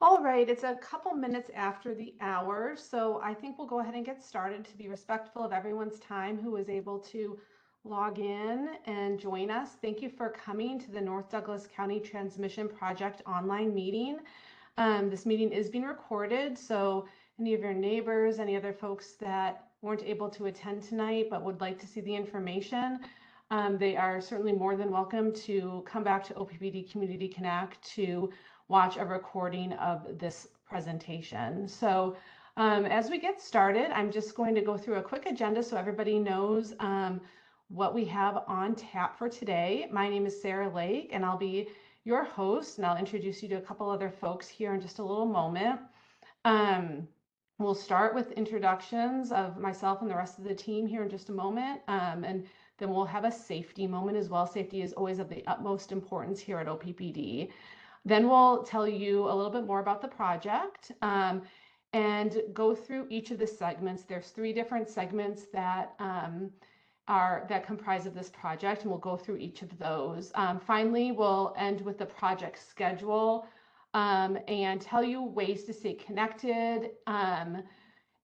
All right, it's a couple minutes after the hour, so I think we'll go ahead and get started to be respectful of everyone's time who was able to log in and join us. Thank you for coming to the North Douglas County Transmission Project online meeting. This meeting is being recorded, so any of your neighbors, any other folks that weren't able to attend tonight but would like to see the information, they are certainly more than welcome to come back to OPPD Community Connect to watch a recording of this presentation. So as we get started, I'm just going to go through a quick agenda so everybody knows what we have on tap for today. My name is Sarah Lake, and I'll be your host, and I'll introduce you to a couple other folks here in just a little moment. We'll start with introductions of myself and the rest of the team here in just a moment, and then we'll have a safety moment as well. Safety is always of the utmost importance here at OPPD. Then we'll tell you a little bit more about the project and go through each of the segments. There's 3 different segments that comprise of this project, and we'll go through each of those. Finally, we'll end with the project schedule and tell you ways to stay connected and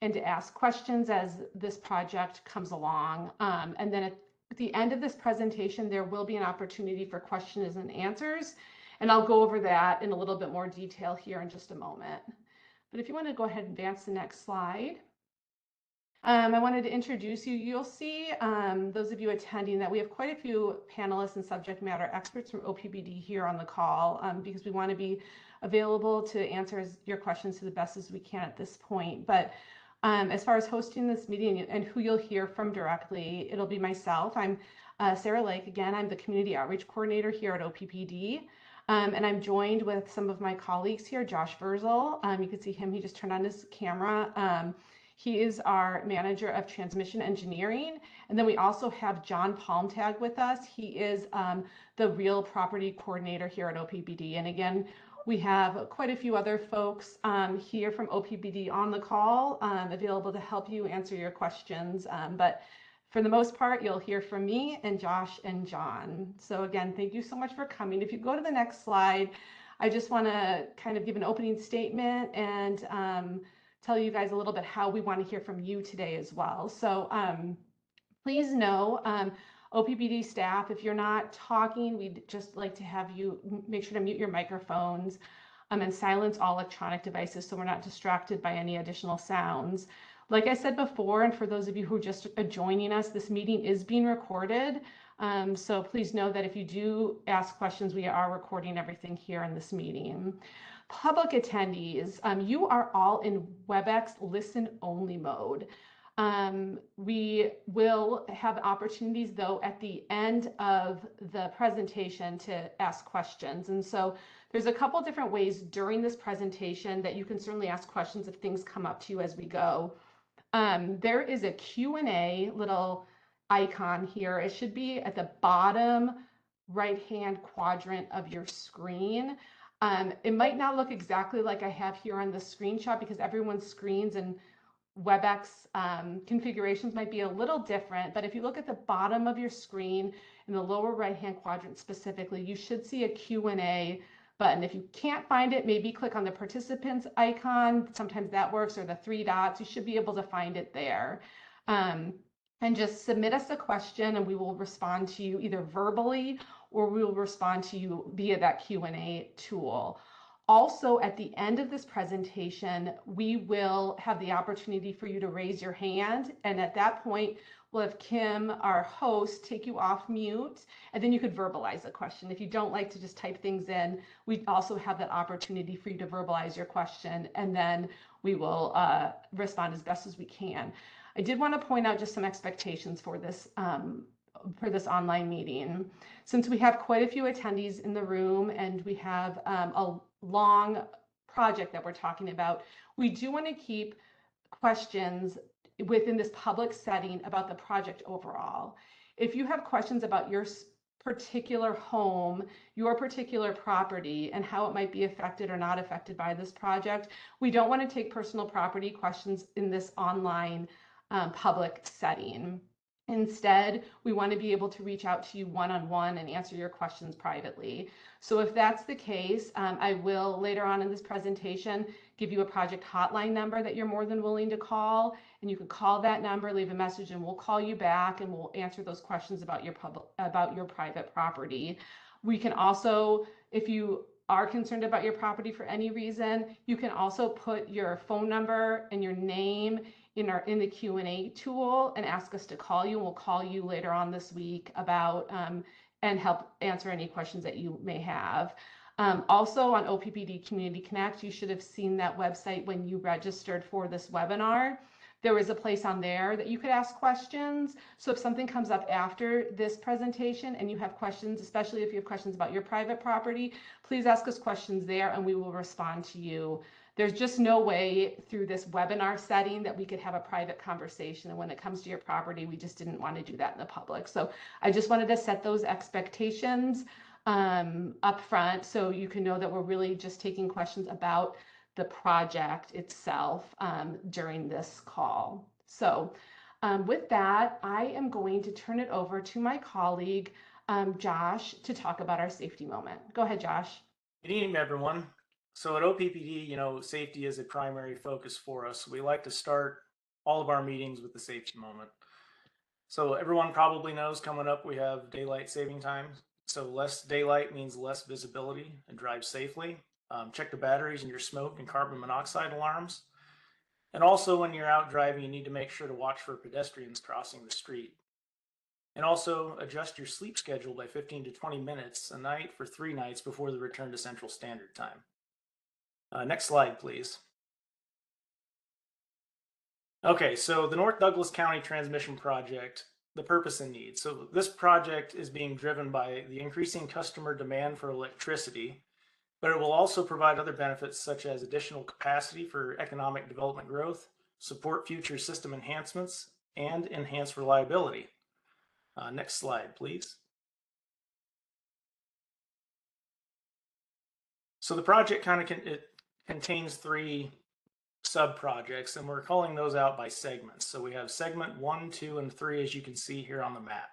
to ask questions as this project comes along. And then at the end of this presentation, there will be an opportunity for questions and answers. And I'll go over that in a little bit more detail here in just a moment. But if you want to go ahead and advance the next slide. I wanted to introduce you. You'll see, those of you attending, that we have quite a few panelists and subject matter experts from OPPD here on the call because we want to be available to answer your questions to the best as we can at this point. But as far as hosting this meeting and who you'll hear from directly, it'll be myself. I'm Sarah Lake. Again, I'm the Community Outreach Coordinator here at OPPD. And I'm joined with some of my colleagues here, Josh Verzel. You can see him, he just turned on his camera. He is our Manager of Transmission Engineering. And then we also have John Palmtag with us. He is the Real Property Coordinator here at OPPD. And again, we have quite a few other folks here from OPPD on the call available to help you answer your questions. But for the most part, you'll hear from me and Josh and John. So again, thank you so much for coming. If you go to the next slide, I just want to kind of give an opening statement and tell you guys a little bit how we want to hear from you today as well. So please know, OPPD staff, if you're not talking, we'd just like to have you make sure to mute your microphones and silence all electronic devices so we're not distracted by any additional sounds. Like I said before, and for those of you who are just joining us, this meeting is being recorded. So please know that if you do ask questions, we are recording everything here in this meeting. Public attendees, you are all in WebEx listen only mode. We will have opportunities though at the end of the presentation to ask questions. And so there's a couple different ways during this presentation that you can certainly ask questions if things come up to you as we go. There is a Q&A little icon here. It should be at the bottom right-hand quadrant of your screen. It might not look exactly like I have here on the screenshot because everyone's screens and WebEx configurations might be a little different, but if you look at the bottom of your screen in the lower right-hand quadrant specifically, you should see a Q&A button. If you can't find it, maybe click on the participants icon. Sometimes that works, or the 3 dots. You should be able to find it there. And just submit us a question and we will respond to you either verbally or we will respond to you via that Q&A tool. Also, at the end of this presentation, we will have the opportunity for you to raise your hand. And at that point, we'll have Kim, our host, take you off mute, and then you could verbalize a question. If you don't like to just type things in, we also have that opportunity for you to verbalize your question, and then we will respond as best as we can. I did want to point out just some expectations for this online meeting. Since we have quite a few attendees in the room and we have a long project that we're talking about, we do want to keep questions within this public setting about the project overall. If you have questions about your particular home, your particular property, and how it might be affected or not affected by this project, we don't want to take personal property questions in this online public setting. Instead, we want to be able to reach out to you one-on-one and answer your questions privately. So if that's the case, I will later on in this presentation give you a project hotline number that you're more than willing to call, and you can call that number, leave a message, and we'll call you back and we'll answer those questions about your private property. We can also, if you are concerned about your property for any reason, you can also put your phone number and your name in the Q&A tool and ask us to call you, and we'll call you later on this week about and help answer any questions that you may have. Also on OPPD Community Connect, you should have seen that website when you registered for this webinar. There was a place on there that you could ask questions. So if something comes up after this presentation and you have questions, especially if you have questions about your private property, please ask us questions there and we will respond to you. There's just no way through this webinar setting that we could have a private conversation. And when it comes to your property, we just didn't want to do that in the public. So I just wanted to set those expectations up front so you can know that we're really just taking questions about the project itself during this call. So with that, I am going to turn it over to my colleague, Josh, to talk about our safety moment. Go ahead, Josh. Good evening, everyone. So at OPPD, safety is a primary focus for us. We like to start all of our meetings with the safety moment. So everyone probably knows coming up, we have daylight saving time. So less daylight means less visibility and drive safely. Check the batteries in your smoke and carbon monoxide alarms. And also when you're out driving, you need to make sure to watch for pedestrians crossing the street. And also adjust your sleep schedule by 15 to 20 minutes a night for 3 nights before the return to Central Standard Time. Next slide, please. Okay, so the North Douglas County Transmission Project, the purpose and need. So this project is being driven by the increasing customer demand for electricity, but it will also provide other benefits such as additional capacity for economic development growth, support future system enhancements, and enhance reliability. Next slide, please. So the project contains 3 sub-projects, and we're calling those out by segments. So we have segment 1, 2, and 3, as you can see here on the map.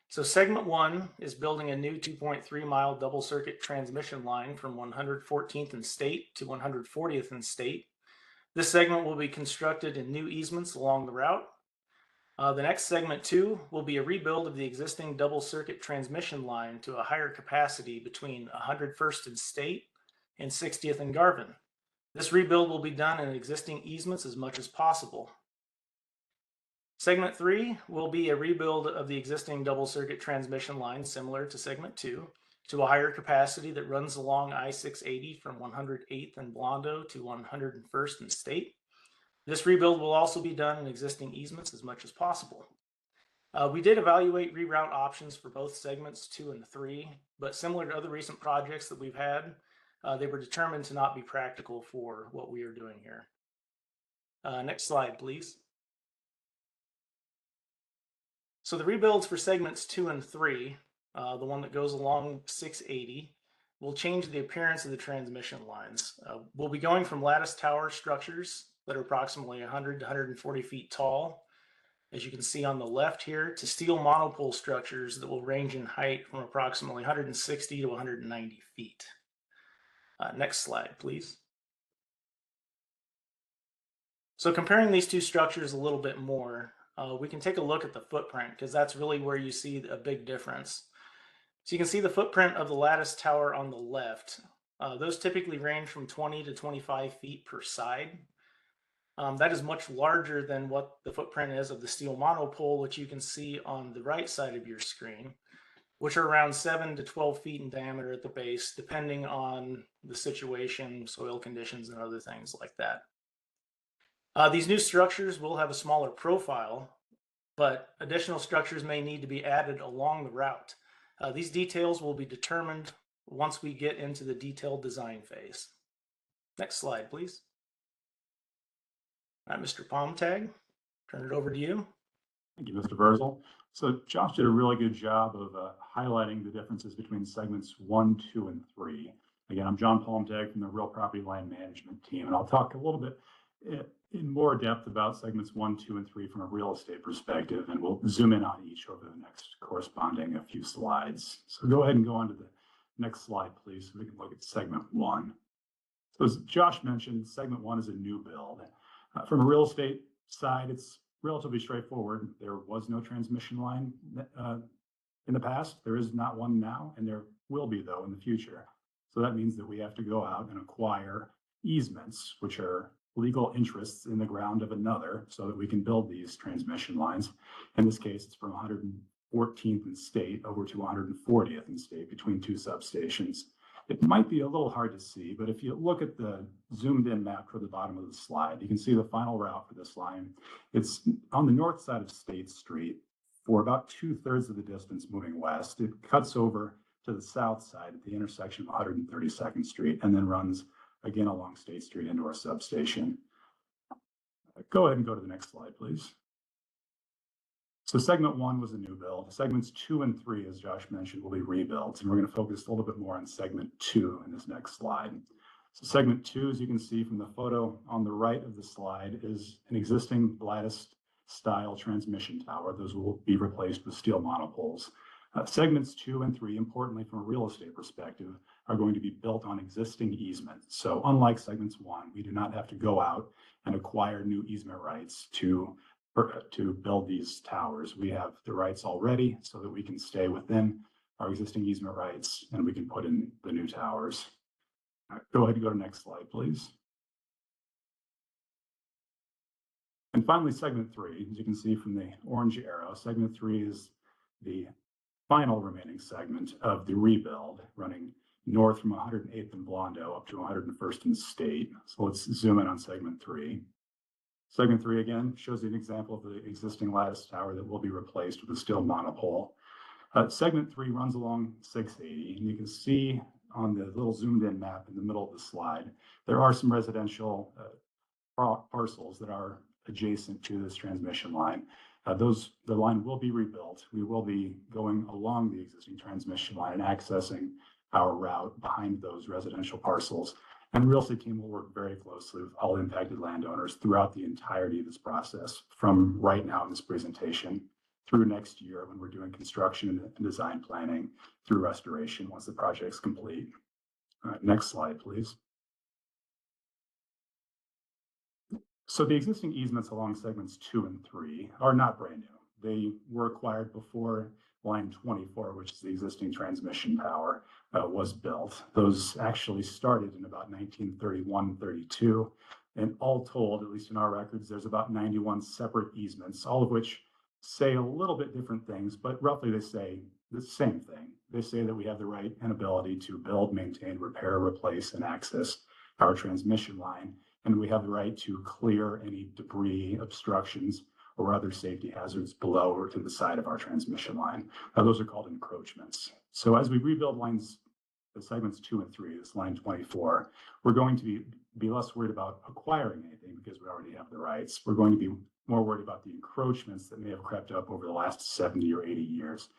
So segment 1 is building a new 2.3 mile double circuit transmission line from 114th and State to 140th and State. This segment will be constructed in new easements along the route. The next segment 2 will be a rebuild of the existing double circuit transmission line to a higher capacity between 101st and State and 60th and Garvin. This rebuild will be done in existing easements as much as possible. Segment 3 will be a rebuild of the existing double circuit transmission line similar to segment 2 to a higher capacity that runs along I-680 from 108th and Blondo to 101st and State. This rebuild will also be done in existing easements as much as possible. We did evaluate reroute options for both segments 2 and 3, but similar to other recent projects that we've had, they were determined to not be practical for what we are doing here. Next slide, please. So the rebuilds for segments 2 and 3, the one that goes along 680, will change the appearance of the transmission lines. We'll be going from lattice tower structures that are approximately 100 to 140 feet tall, as you can see on the left here, to steel monopole structures that will range in height from approximately 160 to 190 feet. Next slide, please. So comparing these 2 structures a little bit more, we can take a look at the footprint because that's really where you see a big difference. So you can see the footprint of the lattice tower on the left. Those typically range from 20 to 25 feet per side. That is much larger than what the footprint is of the steel monopole, which you can see on the right side of your screen, which are around 7 to 12 feet in diameter at the base, depending on the situation, soil conditions, and other things like that. These new structures will have a smaller profile, but additional structures may need to be added along the route. These details will be determined once we get into the detailed design phase. Next slide, please. All right, Mr. Palmtag, turn it over to you. Thank you, Mr. Verzel. So Josh did a really good job of highlighting the differences between segments 1, 2, and 3. Again, I'm John Palmtag from the Real Property Land Management team, and I'll talk a little bit in more depth about segments 1, 2, and 3 from a real estate perspective, and we'll zoom in on each over the next corresponding a few slides. So go ahead and go on to the next slide, please, so we can look at segment 1. So as Josh mentioned, segment 1 is a new build. From a real estate side, it's relatively straightforward. There was no transmission line in the past. There is not one now, and there will be, though, in the future. So that means that we have to go out and acquire easements, which are legal interests in the ground of another, so that we can build these transmission lines. In this case, it's from 114th and State over to 140th and State between two substations. It might be a little hard to see, but if you look at the zoomed in map toward the bottom of the slide, you can see the final route for this line. It's on the north side of State Street for about 2/3 of the distance moving west. It cuts over to the south side at the intersection of 132nd Street and then runs again along State Street into our substation. Go ahead and go to the next slide, please. So segment 1 was a new build. Segments 2 and 3, as Josh mentioned, will be rebuilds, and we're going to focus a little bit more on segment 2 in this next slide. So segment 2, as you can see from the photo on the right of the slide, is an existing lattice style transmission tower. Those will be replaced with steel monopoles. Segments 2 and 3, importantly from a real estate perspective, are going to be built on existing easements. So unlike segments 1, we do not have to go out and acquire new easement rights to build these towers. We have the rights already so that we can stay within our existing easement rights and we can put in the new towers. Go ahead and go to the next slide, please. And finally, segment 3, as you can see from the orange arrow, segment 3 is the final remaining segment of the rebuild, running north from 108th and Blondo up to 101st and State. So let's zoom in on segment 3. Segment 3 again shows you an example of the existing lattice tower that will be replaced with a steel monopole. Segment 3 runs along 680, and you can see on the little zoomed in map in the middle of the slide, there are some residential parcels that are adjacent to this transmission line. The line will be rebuilt. We will be going along the existing transmission line and accessing our route behind those residential parcels. And the real estate team will work very closely with all impacted landowners throughout the entirety of this process, from right now in this presentation through next year when we're doing construction and design planning, through restoration once the project's complete. All right, next slide, please. So the existing easements along segments 2 and 3 are not brand new. They were acquired before line 24, which is the existing transmission tower, was built. Those actually started in about 1931-32. And all told, at least in our records, there's about 91 separate easements, all of which say a little bit different things, but roughly they say the same thing. They say that we have the right and ability to build, maintain, repair, replace, and access our transmission line. And we have the right to clear any debris, obstructions, or other safety hazards below or to the side of our transmission line. Those are called encroachments. So as we rebuild lines, the segments 2 and 3, this line 24, we're going to be less worried about acquiring anything because we already have the rights. We're going to be more worried about the encroachments that may have crept up over the last 70 or 80 years.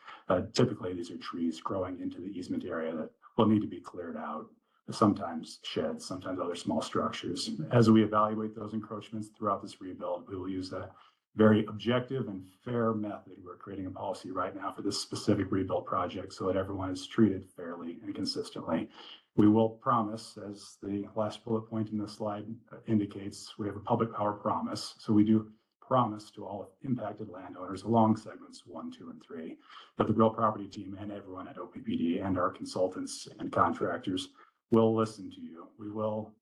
Typically, these are trees growing into the easement area that will need to be cleared out. Sometimes sheds, sometimes other small structures. As we evaluate those encroachments throughout this rebuild, we will use a very objective and fair method. We're creating a policy right now for this specific rebuild project so that everyone is treated fairly and consistently. We will promise, as the last bullet point in this slide indicates, we have a public power promise. So we do promise to all impacted landowners along segments 1, 2, and 3 that the real property team and everyone at OPPD and our consultants and contractors will listen to you. We will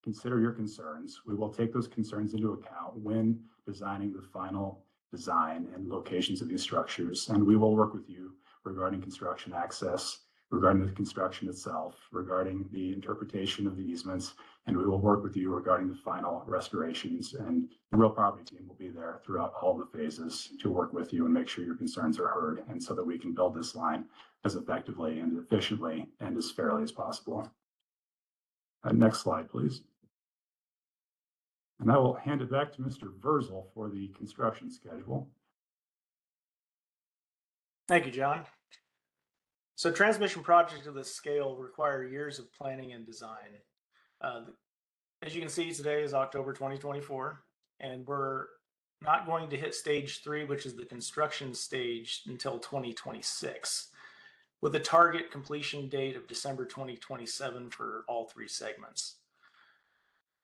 consider your concerns. We will take those concerns into account when designing the final design and locations of these structures. And we will work with you regarding construction access, regarding the construction itself, regarding the interpretation of the easements, and we will work with you regarding the final restorations. And the real property team will be there throughout all the phases to work with you and make sure your concerns are heard, and so that we can build this line as effectively and efficiently and as fairly as possible. Next slide, please. And I will hand it back to Mr. Verzel for the construction schedule. Thank you, John. So transmission projects of this scale require years of planning and design. as you can see, today is October 2024, and we're not going to hit stage 3, which is the construction stage, until 2026, with a target completion date of December 2027 for all 3 segments.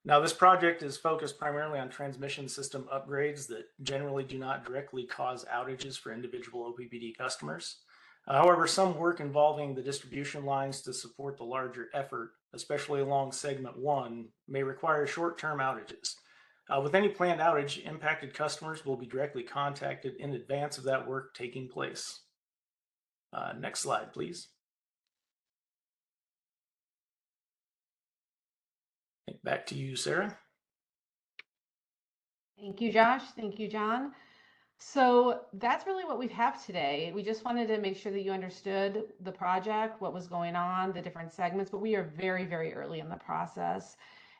Now, this project is focused primarily on transmission system upgrades that generally do not directly cause outages for individual OPPD customers. However, some work involving the distribution lines to support the larger effort, especially along segment 1, may require short-term outages. With any planned outage, impacted customers will be directly contacted in advance of that work taking place. Next slide, please. Back to you, Sarah. Thank you, Josh. Thank you, John. So that's really what we have today. We just wanted to make sure that you understood the project, what was going on, the different segments, but we are very, very early in the process.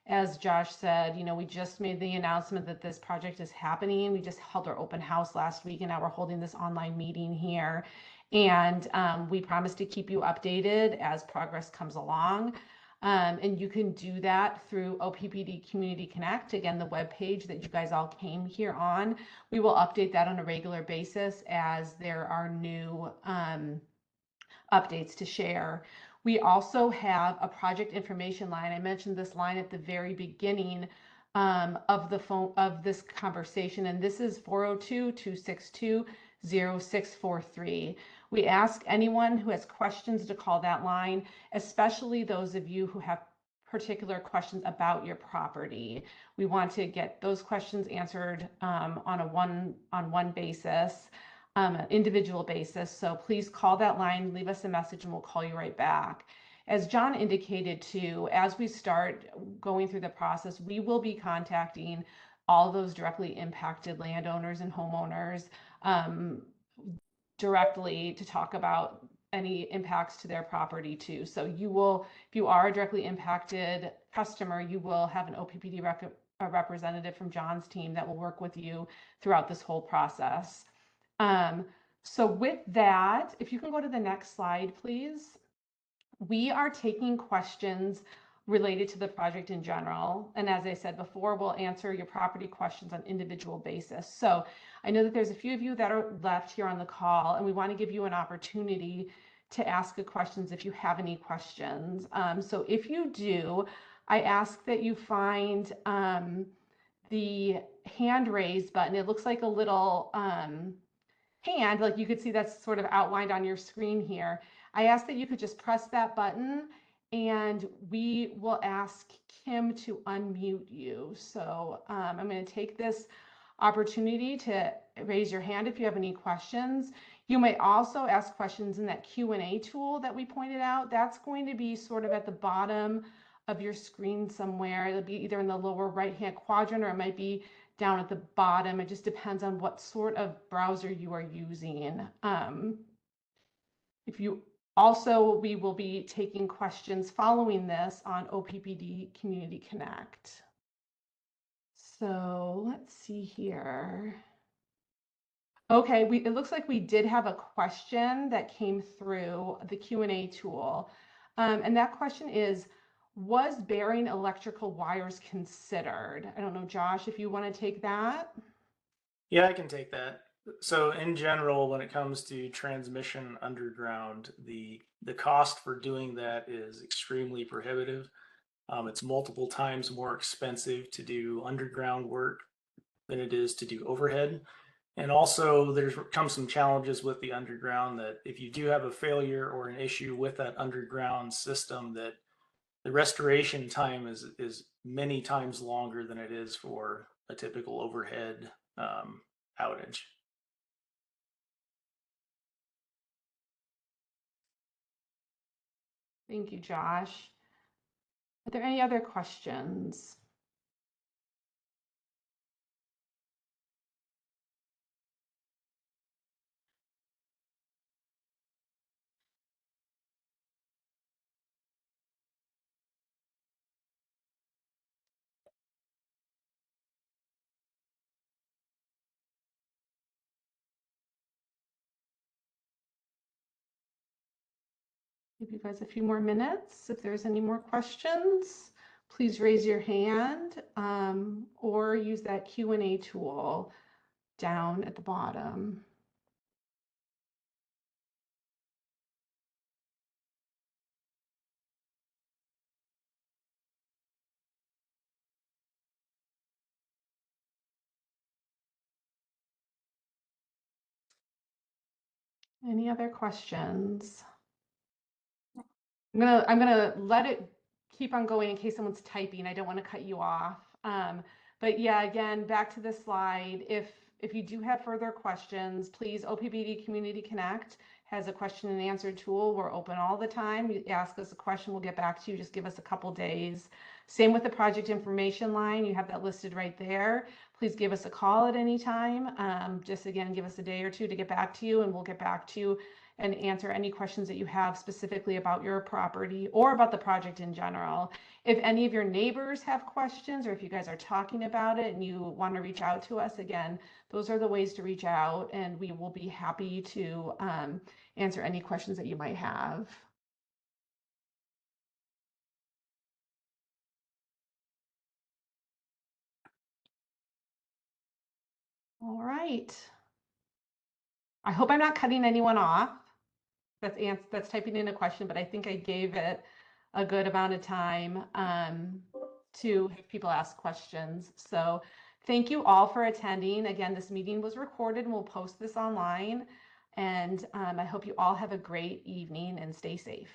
As Josh said, we just made the announcement that this project is happening. We just held our open house last week, and now we're holding this online meeting here. And we promise to keep you updated as progress comes along. And you can do that through OPPD Community Connect. Again, the webpage that you guys all came here on. We will update that on a regular basis as there are new updates to share. We also have a project information line. I mentioned this line at the very beginning of this conversation, and this is 402-262-0643. We ask anyone who has questions to call that line, especially those of you who have particular questions about your property. We want to get those questions answered on a one-on-one basis, individual basis. So please call that line, leave us a message, and we'll call you right back. As John indicated too, as we start going through the process, we will be contacting all those directly impacted landowners and homeowners directly to talk about any impacts to their property too. So you will, if you are a directly impacted customer, you will have an OPPD representative from John's team that will work with you throughout this whole process. So with that, if you can go to the next slide, please. We are taking questions related to the project in general. And as I said before, we'll answer your property questions on individual basis. So I know that there's a few of you that are left here on the call, and we want to give you an opportunity to ask questions if you have any questions. So if you do, I ask that you find the hand raise button. It looks like a little hand, like you could see that's sort of outlined on your screen here. I ask that you could just press that button, and we will ask Kim to unmute you. So I'm going to take this opportunity to raise your hand if you have any questions. You may also ask questions in that Q&A tool that we pointed out. That's going to be sort of at the bottom of your screen somewhere. It'll be either in the lower right-hand quadrant, or it might be down at the bottom. It just depends on what sort of browser you are using. We will be taking questions following this on OPPD Community Connect. So let's see here. Okay, it looks like we did have a question that came through the Q&A tool. And that question is, was burying electrical wires considered? I don't know, Josh, if you want to take that. Yeah, I can take that. So in general, when it comes to transmission underground, the cost for doing that is extremely prohibitive. It's multiple times more expensive to do underground work than it is to do overhead. And also there's come some challenges with the underground that if you do have a failure or an issue with that underground system, that the restoration time is many times longer than it is for a typical overhead outage. Thank you, Josh. Are there any other questions? Give you guys a few more minutes if there's any more questions. please raise your hand or use that Q&A tool down at the bottom. Any other questions? I'm gonna let it keep on going in case someone's typing. I don't want to cut you off. But yeah, again, back to the slide. If you do have further questions, please, OPPD Community Connect has a question and answer tool. We're open all the time. You ask us a question, we'll get back to you. Just give us a couple days. Same with the project information line. You have that listed right there. Please give us a call at any time. Just again, give us a day or two to get back to you, and we'll get back to you and answer any questions that you have specifically about your property or about the project in general. If any of your neighbors have questions, or if you guys are talking about it and you want to reach out to us, again, those are the ways to reach out, and we will be happy to answer any questions that you might have. All right. I hope I'm not cutting anyone off that's typing in a question, but I think I gave it a good amount of time to have people ask questions. So thank you all for attending. Again, this meeting was recorded and we'll post this online. And I hope you all have a great evening and stay safe.